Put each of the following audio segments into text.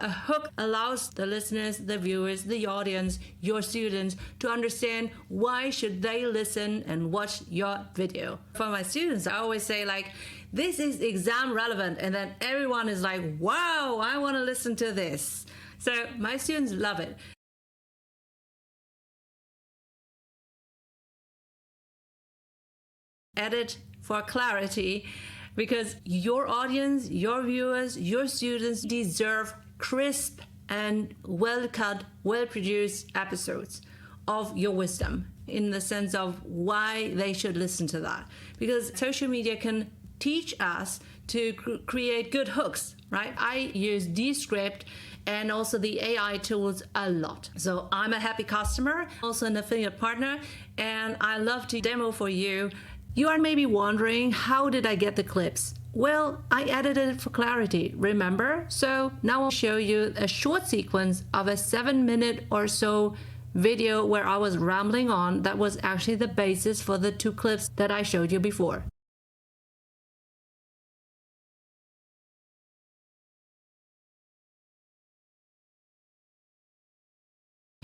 A hook allows the listeners, the viewers, the audience, your students to understand why should they listen and watch your video. For my students, I always say like, this is exam relevant, and then everyone is like, wow, I want to listen to this. So my students love it. Edit for clarity, because your audience, your viewers, your students deserve crisp and well-cut, well-produced episodes of your wisdom, in the sense of why they should listen to that. Because social media can teach us to create good hooks, right? I use Descript and also the AI tools a lot. So I'm a happy customer, also an affiliate partner, and I love to demo for you. You are maybe wondering, how did I get the clips? Well, I edited it for clarity, remember? So now I'll show you a short sequence of a 7-minute or so video where I was rambling on. That was actually the basis for the 2 clips that I showed you before.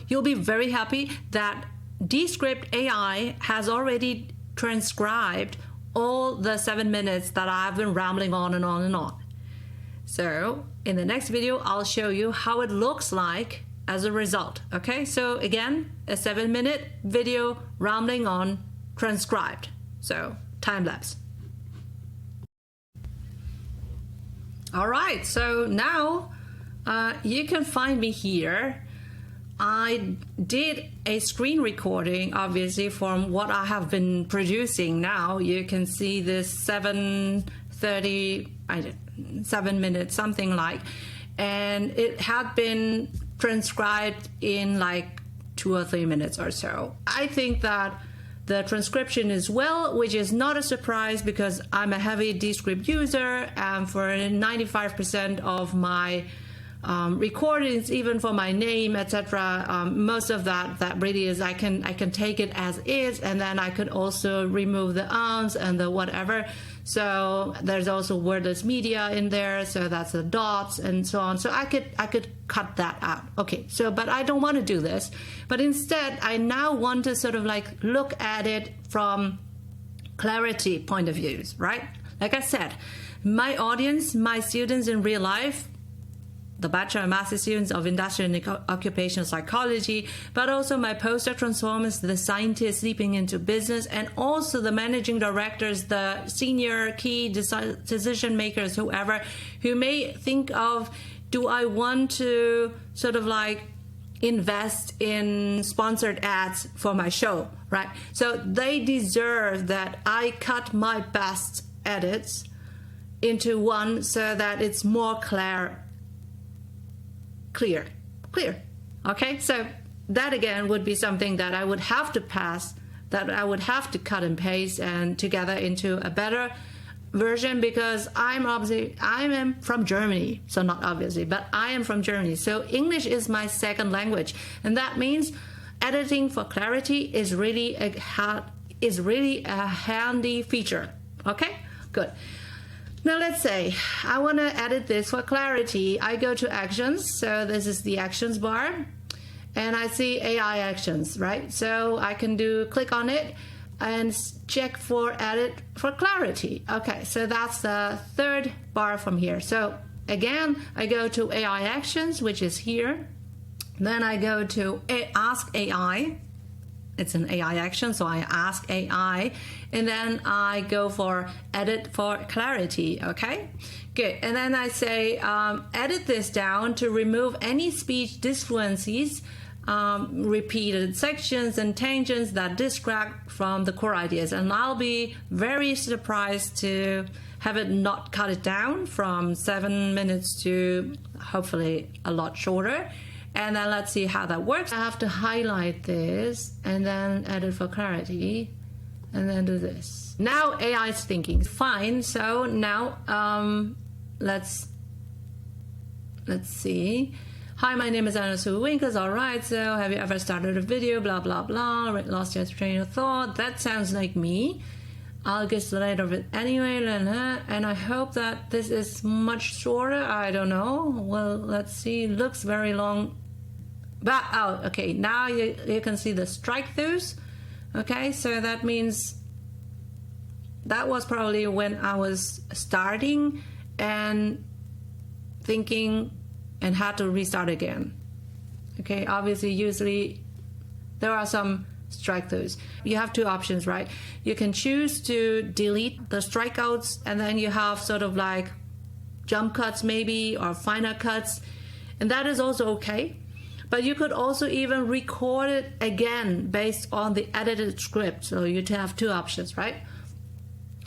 You'll be very happy that Descript AI has already transcribed all the 7 minutes that I've been rambling on and on and on. So in the next video, I'll show you how it looks like as a result. Okay, so again, a 7-minute video rambling on transcribed. So time lapse. All right, so now you can find me here. I did a screen recording, obviously, from what I have been producing now. You can see this 7 minutes, something like, and it had been transcribed in like 2 or 3 minutes or so. I think that the transcription is well, which is not a surprise because I'm a heavy Descript user, and for 95% of my recordings, even for my name, etc. Most of that really is I can take it as is, and then I could also remove the ums and the whatever. So there's also wordless media in there, so that's the dots and so on. So I could cut that out. Okay, so but I don't want to do this, but instead I now want to sort of like look at it from clarity point of views, right? Like I said, my audience, my students in real life, the bachelor and master students of industrial and occupational psychology, but also my postdoc transformers, the scientists leaping into business, and also the managing directors, the senior key decision makers, whoever, who may think of, do I want to sort of like invest in sponsored ads for my show, right? So they deserve that I cut my best edits into one so that it's more clear. Okay, so that again would be something that I would have to pass, that I would have to cut and paste and together into a better version, because I am from Germany, so not obviously, but I am from Germany, so English is my second language, and that means editing for clarity is really a handy feature. Okay, good. Now let's say I want to edit this for clarity. I go to actions, so this is the actions bar, and I see AI actions, right? So I can click on it and check for edit for clarity. Okay, so that's the 3rd bar from here. So again, I go to AI actions, which is here. Then I go to ask AI. It's an AI action, so I ask AI, and then I go for edit for clarity. Okay, good. And then I say edit this down to remove any speech disfluencies, repeated sections and tangents that distract from the core ideas. And I'll be very surprised to have it not cut it down from 7 minutes to hopefully a lot shorter. And then let's see how that works. I have to highlight this and then edit for clarity and then do this. Now AI is thinking. Fine, so now let's see. Hi, my name is Soei-Winkels. All right, so have you ever started a video, blah, blah, blah, lost your train of thought? That sounds like me. I'll get started of it anyway, and I hope that this is much shorter. I don't know. Well, let's see. It looks very long. But, oh, okay, now you can see the strike-throughs. Okay, so that means that was probably when I was starting and thinking and had to restart again. Okay, obviously, usually there are some strike-throughs. You have two options, right? You can choose to delete the strikeouts, and then you have sort of like jump cuts maybe, or final cuts, and that is also okay. But you could also even record it again based on the edited script. So you have two options, right?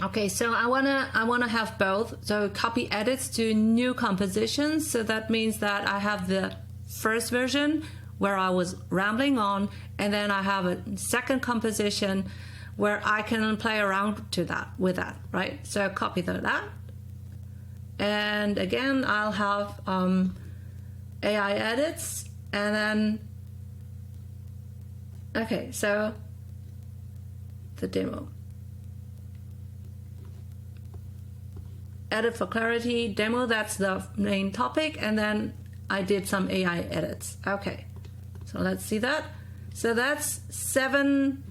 Okay, so I wanna have both. So copy edits to new compositions. So that means that I have the first version where I was rambling on, and then I have a second composition where I can play around with that, right? So copy that. And again, I'll have AI edits. And then, okay, so the demo. Edit for clarity, demo, that's the main topic. And then I did some AI edits. Okay, so let's see that. So that's 7,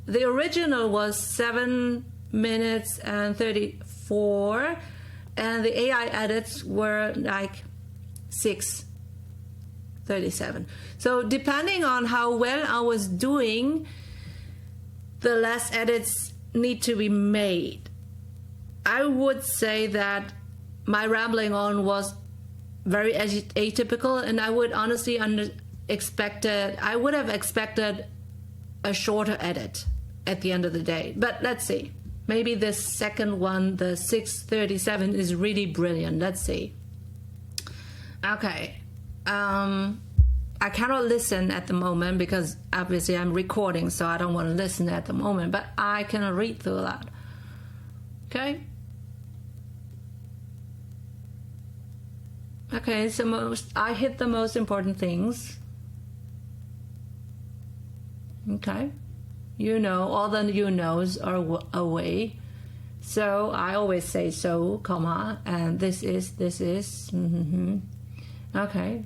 the original was 7 minutes and 34. And the AI edits were like 6:37. So depending on how well I was doing, the less edits need to be made. I would say that my rambling on was very atypical, and I would honestly I would have expected a shorter edit at the end of the day. But let's see. Maybe this second one, the 6:37, is really brilliant. Let's see. Okay. I cannot listen at the moment because obviously I'm recording, so I don't want to listen at the moment, but I can read through that. Okay. Okay, so I hit the most important things. Okay. You know, all the you knows are away. So I always say so, comma, and this is. Okay.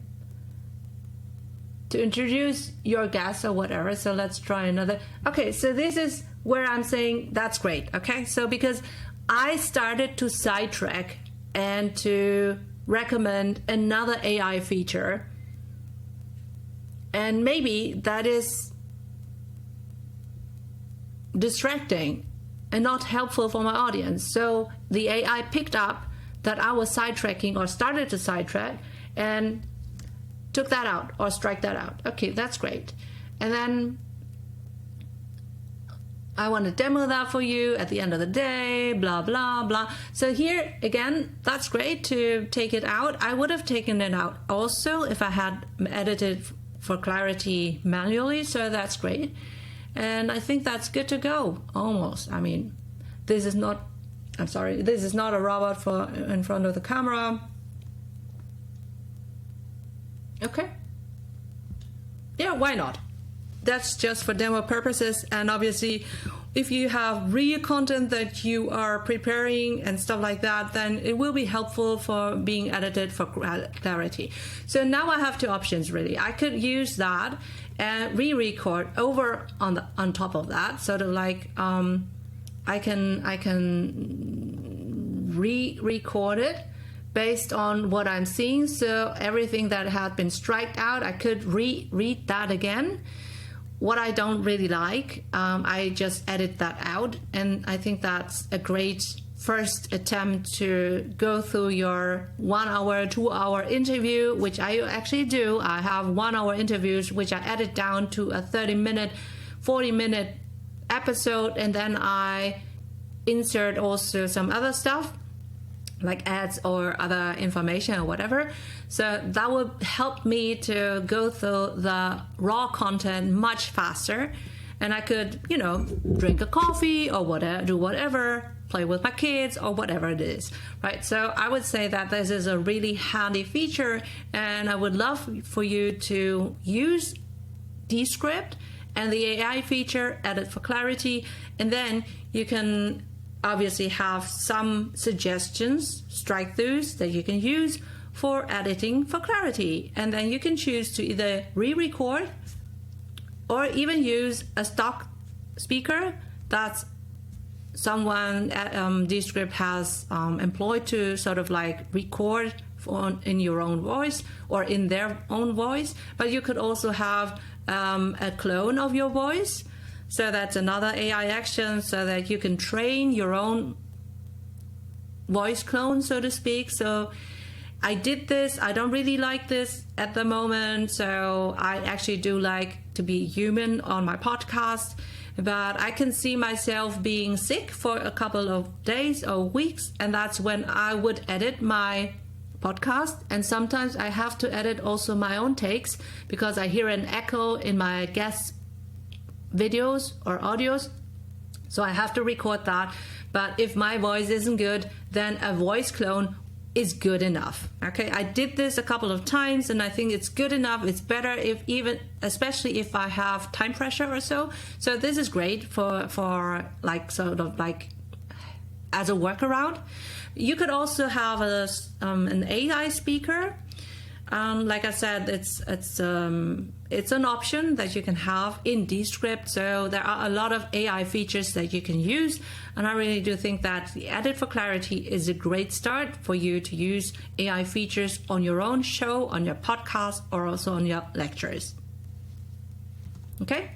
To introduce your guest or whatever, so let's try another. Okay, so this is where I'm saying that's great, okay? So because I started to sidetrack and to recommend another AI feature, and maybe that is distracting and not helpful for my audience. So the AI picked up that I was sidetracking or started to sidetrack and took that out or strike that out. Okay, that's great. And then I want to demo that for you at the end of the day, blah, blah, blah. So here, again, that's great to take it out. I would have taken it out also if I had edited for clarity manually, so that's great. And I think that's good to go, almost. I mean, this is not a robot in front of the camera. Okay. Yeah, why not? That's just for demo purposes, and obviously if you have real content that you are preparing and stuff like that, then it will be helpful for being edited for clarity. So now I have two options really. I could use that and re-record over on top of that, sort of like I can re-record it based on what I'm seeing. So everything that had been striked out, I could read that again. What I don't really like, I just edit that out. And I think that's a great first attempt to go through your 1 hour, 2 hour interview, which I actually do. I have 1 hour interviews, which I edit down to a 30-minute, 40-minute episode. And then I insert also some other stuff, like ads or other information or whatever. So that would help me to go through the raw content much faster. And I could, drink a coffee or whatever, do whatever, play with my kids or whatever it is, right? So I would say that this is a really handy feature, and I would love for you to use Descript and the AI feature, edit for clarity, and then you can obviously have some suggestions, strike-throughs that you can use for editing for clarity. And then you can choose to either re-record or even use a stock speaker that's someone Descript has employed to sort of like record in your own voice or in their own voice. But you could also have a clone of your voice. So that's another AI action, so that you can train your own voice clone, so to speak. So I did this. I don't really like this at the moment. So I actually do like to be human on my podcast. But I can see myself being sick for a couple of days or weeks. And that's when I would edit my podcast. And sometimes I have to edit also my own takes because I hear an echo in my guests' videos or audios, so I have to record that. But if my voice isn't good, then a voice clone is good enough. Okay, I did this a couple of times and I think it's good enough. It's better if even, especially if I have time pressure or so. So this is great for like sort of like as a workaround. You could also have an AI speaker. Like I said, it's an option that you can have in Descript. So there are a lot of AI features that you can use. And I really do think that the Edit for Clarity is a great start for you to use AI features on your own show, on your podcast, or also on your lectures. Okay?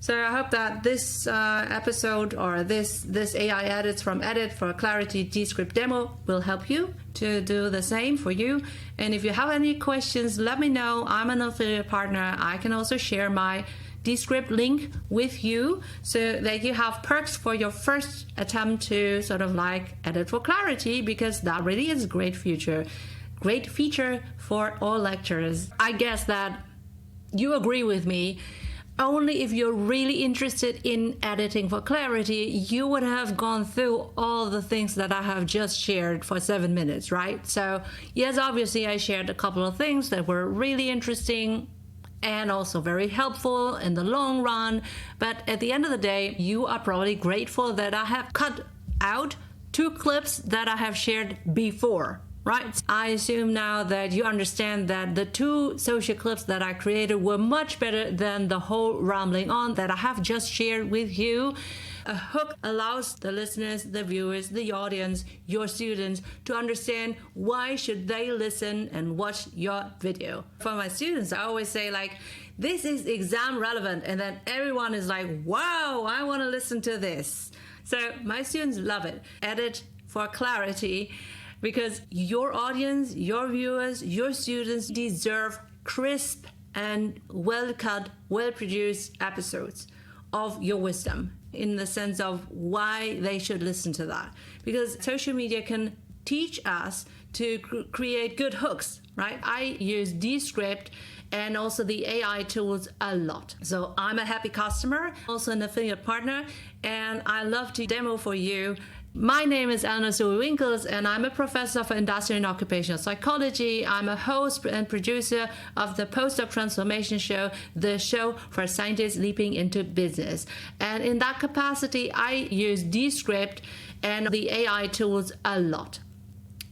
So I hope that this episode or this AI edits from Edit for Clarity Descript demo will help you to do the same for you. And if you have any questions, let me know. I'm an affiliate partner. I can also share my Descript link with you so that you have perks for your first attempt to sort of like Edit for Clarity, because that really is a great feature for all lecturers. I guess that you agree with me. Only if you're really interested in editing for clarity, you would have gone through all the things that I have just shared for 7 minutes, right? So yes, obviously I shared a couple of things that were really interesting and also very helpful in the long run. But at the end of the day, you are probably grateful that I have cut out 2 clips that I have shared before. Right? I assume now that you understand that the 2 social clips that I created were much better than the whole rambling on that I have just shared with you. A hook allows the listeners, the viewers, the audience, your students to understand why should they listen and watch your video. For my students, I always say like, this is exam relevant, and then everyone is like, wow, I want to listen to this. So my students love it. Edit for clarity. Because your audience, your viewers, your students deserve crisp and well-cut, well-produced episodes of your wisdom in the sense of why they should listen to that. Because social media can teach us to create good hooks, right? I use Descript and also the AI tools a lot. So I'm a happy customer, also an affiliate partner, and I love to demo for you. My name is Soei-Winkels, and I'm a professor for industrial and occupational psychology. I'm a host and producer of the Postdoc Transformation Show, the show for scientists leaping into business. And in that capacity, I use Descript and the AI tools a lot.